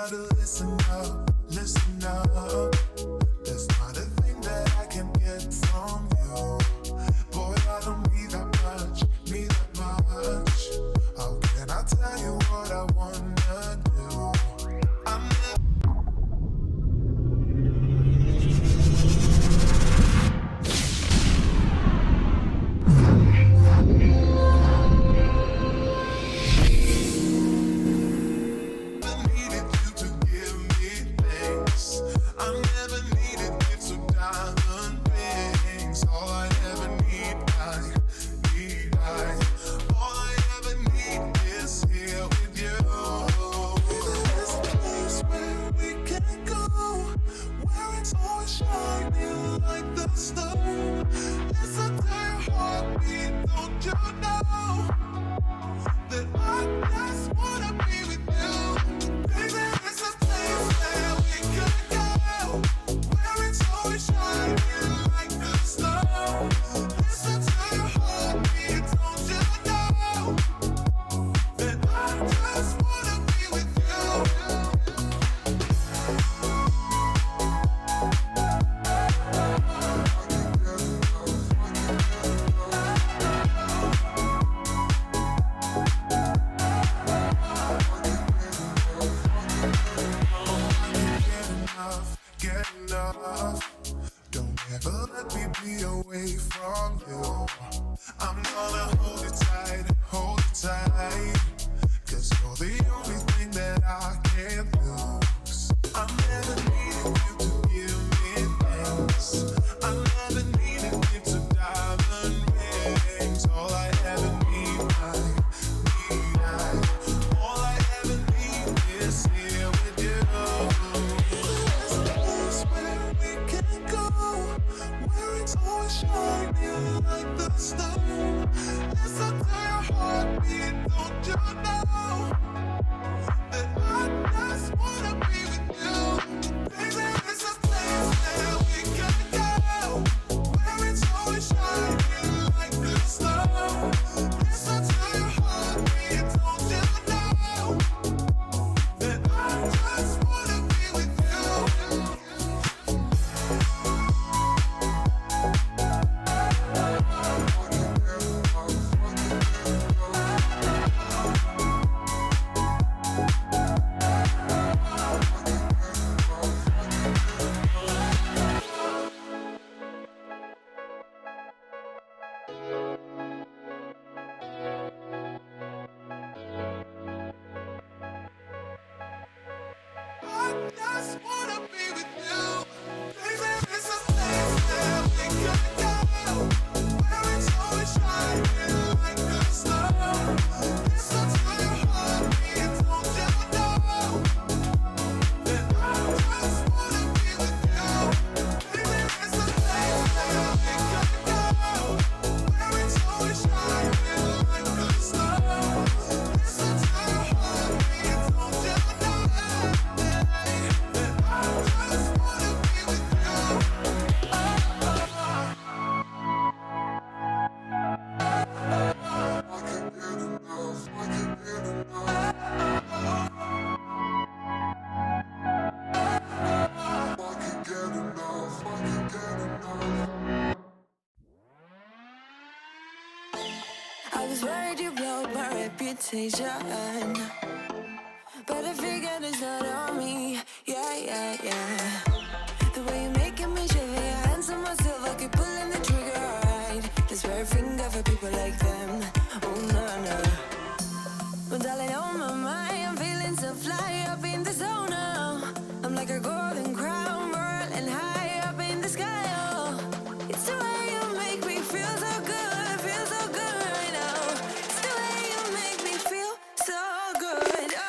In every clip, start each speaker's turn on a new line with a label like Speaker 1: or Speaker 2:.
Speaker 1: gotta listen up, listen up. There's not a thing that I can get from you. Boy, I don't need that much, need that much. How can I tell you what I wanna do? I'm never needed you to give me things. I never needed gifts or diamond rings. All I ever need, all I ever need is here with you. There's a place where we can go, where it's always shining like the snow. Listen to your heartbeat, don't you know that I just wanna be with you? Baby, there's a place where we can go, where it's always shining like the snow. Listen to your heartbeat, don't you know that I just wanna be with you? Get enough. Don't ever let me be away from you. I'm gonna hold it tight, hold it tight. 'Cause you're the only thing that I can't lose. I never needed you to give me things. I never needed you to diamond rings. All I ever need, all I ever need is here with you. There's a place where we can go, where it's always shining like the snow. Listen to your heartbeat, don't you know that I just wanna be with you? Baby, there's a place where we can go, where it's always shining like the snow. Listen to your heartbeat, don't you know that I just wanna be with you? I just wanna be with you. Baby, there's a place where we can go, where it's always shining like the snow. Listen to your heartbeat, don't you know that I just wanna be with you? Baby, there's a place where we can go, where it's always shining like the snow. Listen to your heartbeat, don't you know that I just wanna be with you? I can't get enough, I can't get enough. I can't get enough, I can't get enough.
Speaker 2: I was worried you blowed my reputation, but I figured it's not on me. Yeah. The way you're making me shiver, your hands on myself, I keep pulling the trigger. Right, this very finger for people like them. Oh no. But darling, on my mind, I'm feeling so fly up in the zone now. I'm like a golden crown, whirling high up in the sky. Oh, it's the way you make me feel so good right now. It's the way you make me feel so good. Oh.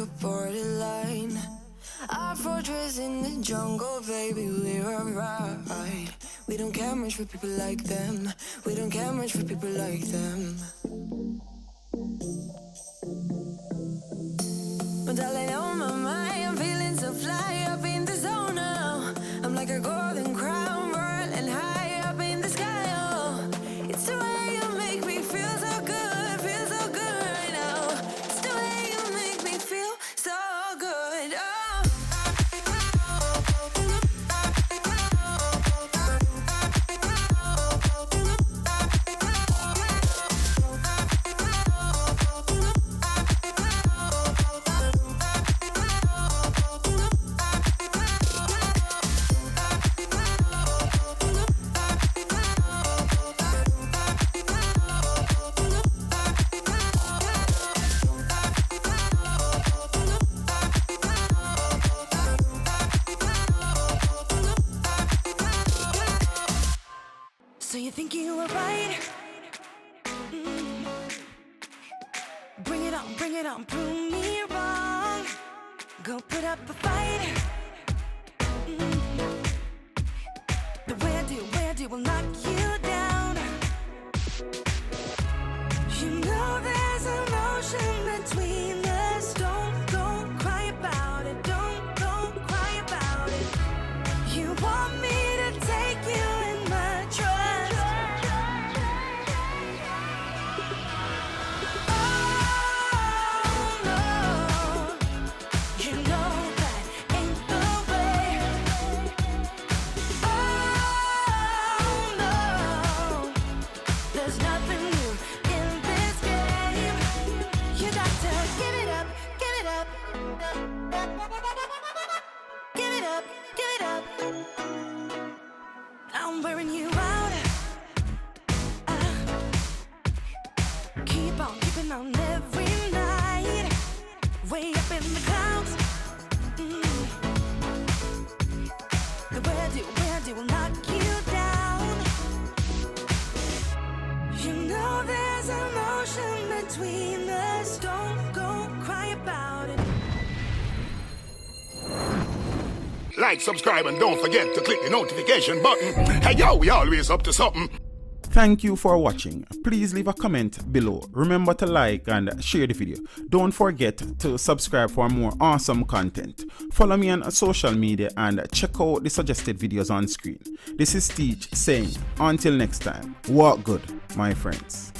Speaker 2: a borderline. Our fortress in the jungle, baby, we're alright. We don't care much for people like them. We don't care much for people like them. But darling, on my mind, I'm feeling so fly up in the zone now. I'm like a golden crown, whirling high up in the sky. Oh, it's the way you make me feel so good right now. It's the way you make me feel so good. Oh. So you think you were right? Bring it on, prove me wrong. Go put up a fight. The way I do will knock you down. You know there's an ocean between us. Don't go cry about it. Don't go cry about it. You want me to take you in my trust. I'm wearing you out. Keep on keeping on every night. Way up in the clouds. The way I do will knock you down. You know there's an ocean between us. Don't go cry about it.
Speaker 3: Like, subscribe, and don't forget to click the notification button. Hey yo, we always up to something.
Speaker 4: Thank you for watching. Please leave a comment below. Remember to like and share the video. Don't forget to subscribe for more awesome content. Follow me on social media and check out the suggested videos on screen. This is Teach saying, until next time, walk good, my friends.